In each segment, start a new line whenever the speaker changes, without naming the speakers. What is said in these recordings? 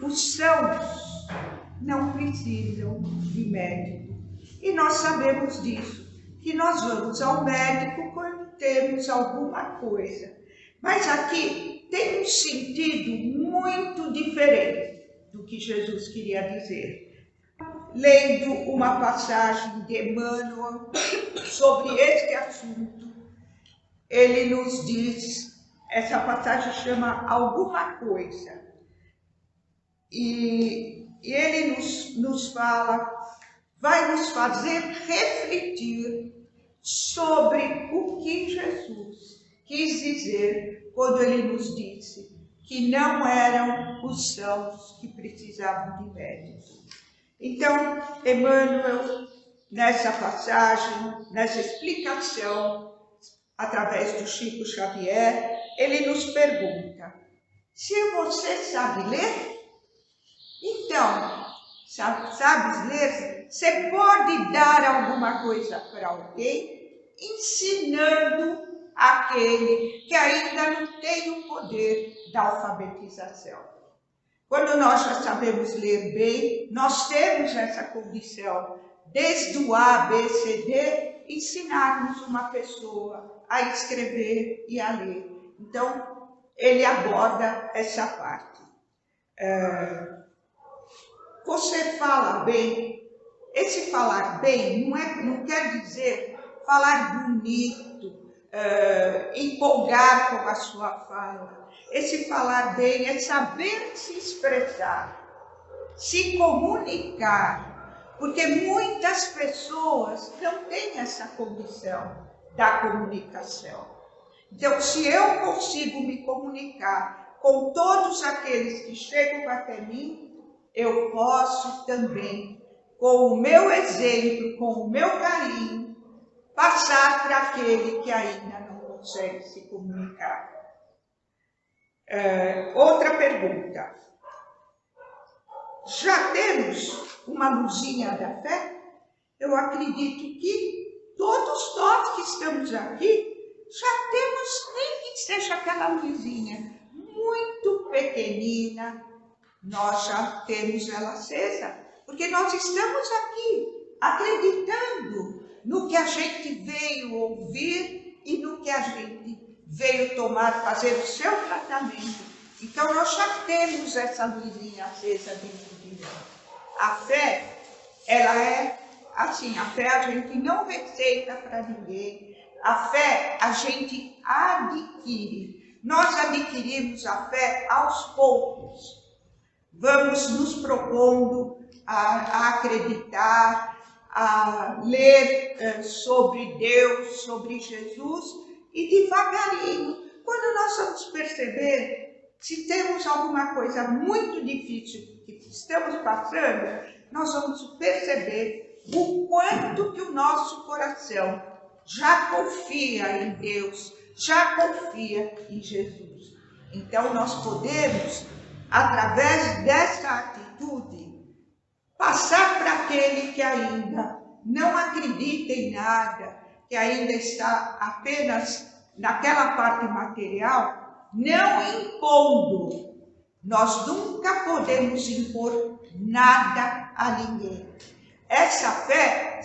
os sãos não precisam de médico. E nós sabemos disso, que nós vamos ao médico quando temos alguma coisa. Mas aqui tem um sentido muito diferente do que Jesus queria dizer. Lendo uma passagem de Emmanuel sobre este assunto, ele nos diz, essa passagem chama Alguma Coisa. E ele nos fala, vai nos fazer refletir sobre o que Jesus quis dizer quando ele nos disse que não eram os sãos que precisavam de médico. Então, Emmanuel, nessa passagem, nessa explicação, através do Chico Xavier, ele nos pergunta: se você sabe ler? Então, sabes ler? Você pode dar alguma coisa para alguém, ensinando aquele que ainda não tem o poder da alfabetização. Quando nós já sabemos ler bem, nós temos essa condição, desde o A, B, C, D, ensinarmos uma pessoa a escrever e a ler. Então, ele aborda essa parte. Você fala bem. Esse falar bem não quer dizer falar bonito, empolgar com a sua fala. Esse falar bem é saber se expressar, se comunicar, porque muitas pessoas não têm essa condição da comunicação. Então, se eu consigo me comunicar com todos aqueles que chegam até mim, eu posso também, com o meu exemplo, com o meu carinho, passar para aquele que ainda não consegue se comunicar. Outra pergunta. Já temos uma luzinha da fé? Eu acredito que todos nós que estamos aqui já temos, nem que seja aquela luzinha muito pequenina, nós já temos ela acesa, porque nós estamos aqui acreditando no que a gente veio ouvir e no que a gente veio fazer o seu tratamento. Então nós já temos essa luzinha acesa dentro de nós. A fé, ela é assim, a fé a gente não receita para ninguém, a fé a gente adquire. Nós adquirimos a fé aos poucos. Vamos nos propondo a acreditar, a ler sobre Deus, sobre Jesus, e devagarinho, quando nós vamos perceber, se temos alguma coisa muito difícil que estamos passando, nós vamos perceber o quanto que o nosso coração já confia em Deus, já confia em Jesus. Então nós podemos, através dessa atitude, passar para aquele que ainda não acredita em nada, que ainda está apenas naquela parte material, não impondo. Nós nunca podemos impor nada a ninguém. Essa fé,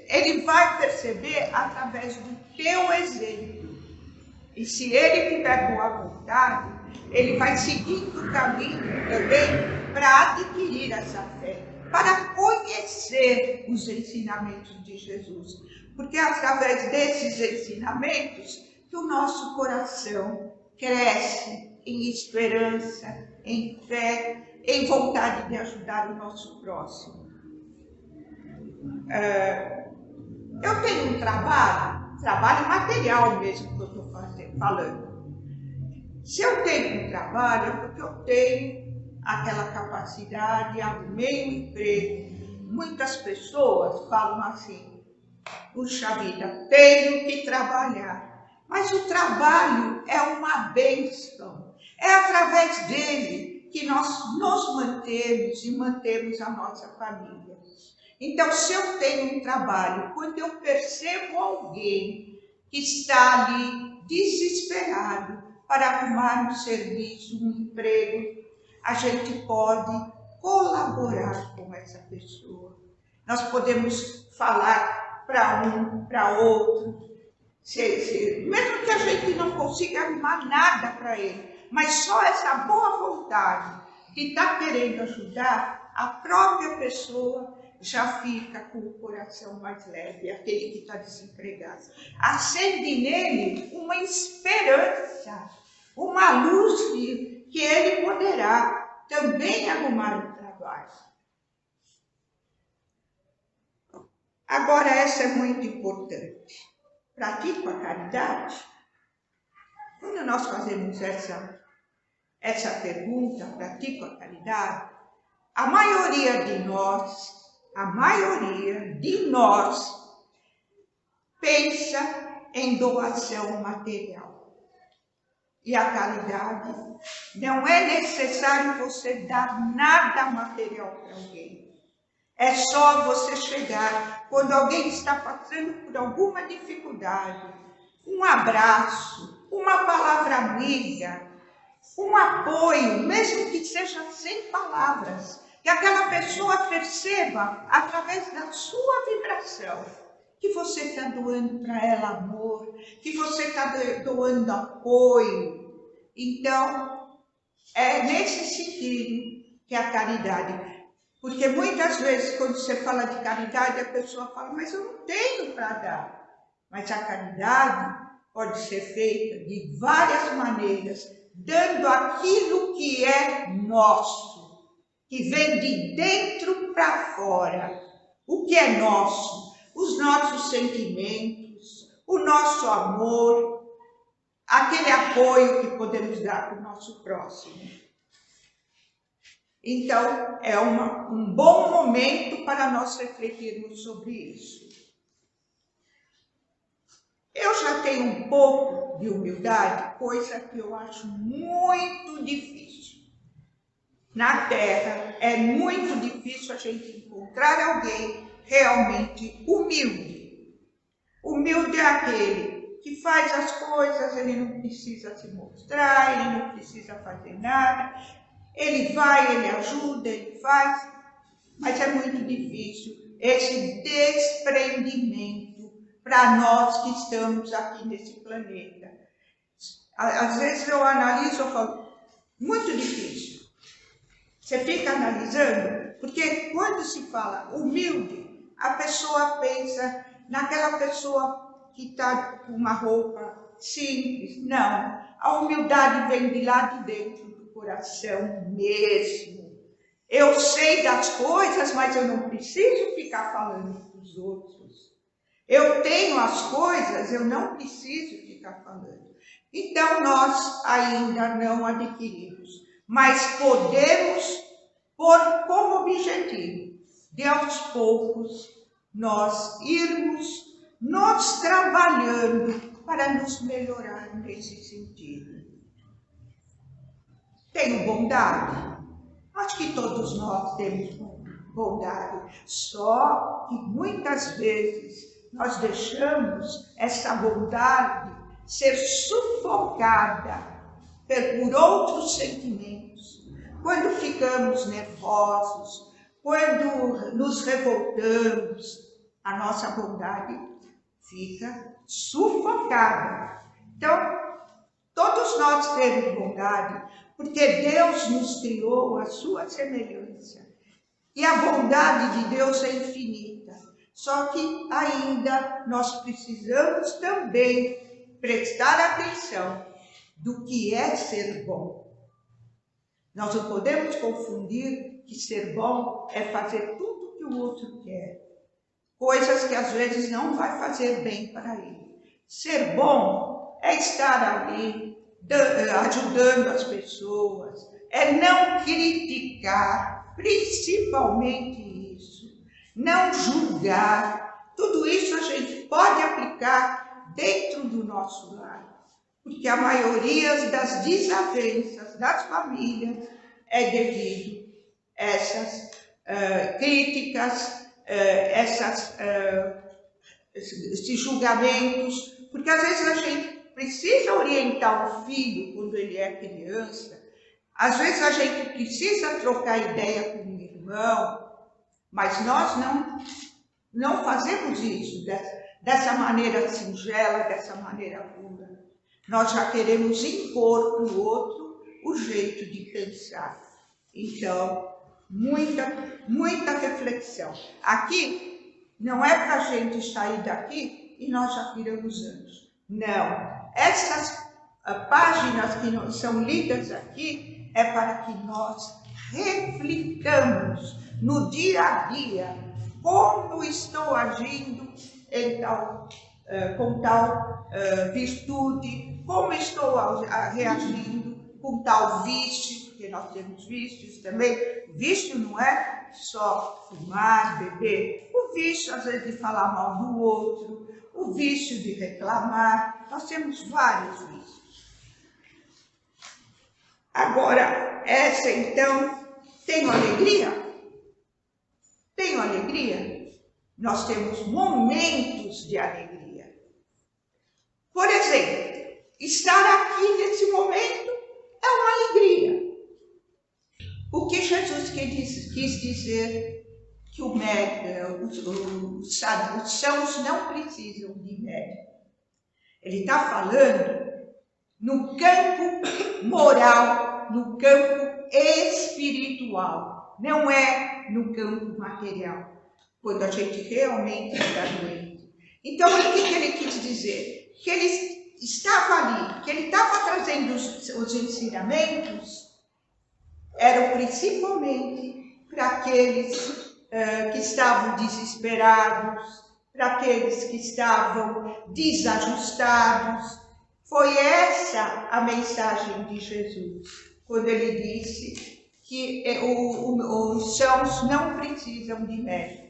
ele vai perceber através do teu exemplo. E se ele tiver boa vontade, ele vai seguindo o caminho também para adquirir essa fé, para conhecer os ensinamentos de Jesus. Porque é através desses ensinamentos que o nosso coração cresce em esperança, em fé, em vontade de ajudar o nosso próximo. Eu tenho um trabalho material mesmo que eu estou falando. Se eu tenho um trabalho, é porque eu tenho aquela capacidade, arrumei um emprego. Muitas pessoas falam assim: puxa vida, tenho que trabalhar. Mas o trabalho é uma bênção. É através dele que nós nos mantemos e mantemos a nossa família. Então, se eu tenho um trabalho, quando eu percebo alguém que está ali desesperado para arrumar um serviço, um emprego, a gente pode colaborar com essa pessoa. Nós podemos falar para um, para outro, mesmo que a gente não consiga arrumar nada para ele, mas só essa boa vontade de estar querendo ajudar, a própria pessoa já fica com o coração mais leve, aquele que está desempregado. Acende nele uma esperança, uma luz que ele poderá também arrumar o trabalho. Agora, essa é muito importante. Pratico a caridade? Quando nós fazemos essa pergunta, pratico a caridade, a maioria de nós pensa em doação material. E a caridade, não é necessário você dar nada material para alguém. É só você chegar, quando alguém está passando por alguma dificuldade, um abraço, uma palavra amiga, um apoio, mesmo que seja sem palavras, que aquela pessoa perceba, através da sua vibração, que você está doando para ela amor, que você está doando apoio. Então, é nesse sentido que a caridade... Porque muitas vezes, quando você fala de caridade, a pessoa fala, mas eu não tenho para dar. Mas a caridade pode ser feita de várias maneiras, dando aquilo que é nosso, que vem de dentro para fora. O que é nosso? Os nossos sentimentos, o nosso amor, aquele apoio que podemos dar para o nosso próximo. Então, é um bom momento para nós refletirmos sobre isso. Eu já tenho um pouco de humildade, coisa que eu acho muito difícil. Na Terra, é muito difícil a gente encontrar alguém realmente humilde. Humilde é aquele que faz as coisas, ele não precisa se mostrar, ele não precisa fazer nada. Ele vai, ele ajuda, ele faz, mas é muito difícil esse desprendimento para nós que estamos aqui nesse planeta. Às vezes eu analiso e falo, muito difícil. Você fica analisando, porque quando se fala humilde, a pessoa pensa naquela pessoa que está com uma roupa simples. Não, a humildade vem de lá de dentro coração mesmo. Eu sei das coisas, mas eu não preciso ficar falando para os outros. Eu tenho as coisas, eu não preciso ficar falando. Então, nós ainda não adquirimos, mas podemos pôr como objetivo de aos poucos nós irmos nos trabalhando para nos melhorar nesse sentido. Tenho bondade? Acho que todos nós temos bondade, só que muitas vezes nós deixamos essa bondade ser sufocada por outros sentimentos. Quando ficamos nervosos, quando nos revoltamos, a nossa bondade fica sufocada. Então, todos nós temos bondade, porque Deus nos criou à sua semelhança. E a bondade de Deus é infinita. Só que ainda nós precisamos também prestar atenção do que é ser bom. Nós não podemos confundir que ser bom é fazer tudo o que o outro quer. Coisas que às vezes não vai fazer bem para ele. Ser bom é estar ali, ajudando as pessoas, é não criticar, principalmente isso, não julgar. Tudo isso a gente pode aplicar dentro do nosso lar, porque a maioria das desavenças das famílias é devido a essas críticas, esses julgamentos, porque às vezes a gente precisa orientar o filho quando ele é criança, às vezes a gente precisa trocar ideia com irmão, mas nós não fazemos isso dessa maneira singela, dessa maneira pura. Nós já queremos impor para o outro o jeito de pensar. Então, muita reflexão. Aqui não é para a gente sair daqui e nós já viramos anjos. Não. Essas páginas que são lidas aqui é para que nós reflitamos no dia a dia como estou agindo com tal virtude, como estou reagindo com tal vício, porque nós temos vícios também. Vício não é só fumar, beber, o vício às vezes de falar mal do outro, o vício de reclamar, nós temos vários vícios. Agora, essa então, tenho alegria? Tenho alegria? Nós temos momentos de alegria. Por exemplo, estar aqui nesse momento é uma alegria. O que Jesus quis dizer que os sãos não precisam de médico. Ele está falando no campo moral, no campo espiritual, não é no campo material, quando a gente realmente está doente. Então, o que ele quis dizer? Que ele estava ali, que ele estava trazendo os ensinamentos, eram principalmente para aqueles que estavam desesperados, para aqueles que estavam desajustados. Foi essa a mensagem de Jesus, quando ele disse que os sãos não precisam de médico,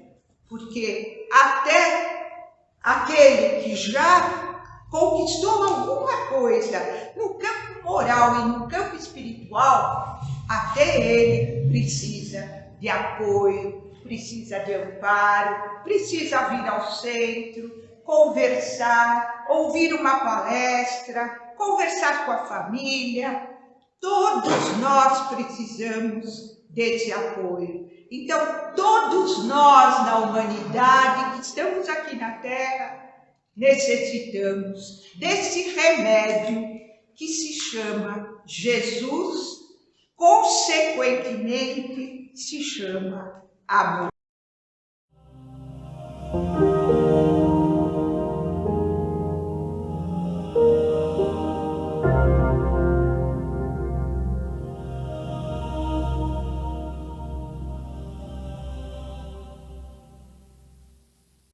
porque até aquele que já conquistou alguma coisa no campo moral e no campo espiritual, até ele precisa de apoio, precisa de amparo, precisa vir ao centro, conversar, ouvir uma palestra, conversar com a família. Todos nós precisamos desse apoio. Então, todos nós na humanidade que estamos aqui na Terra, necessitamos desse remédio que se chama Jesus, consequentemente se chama amor.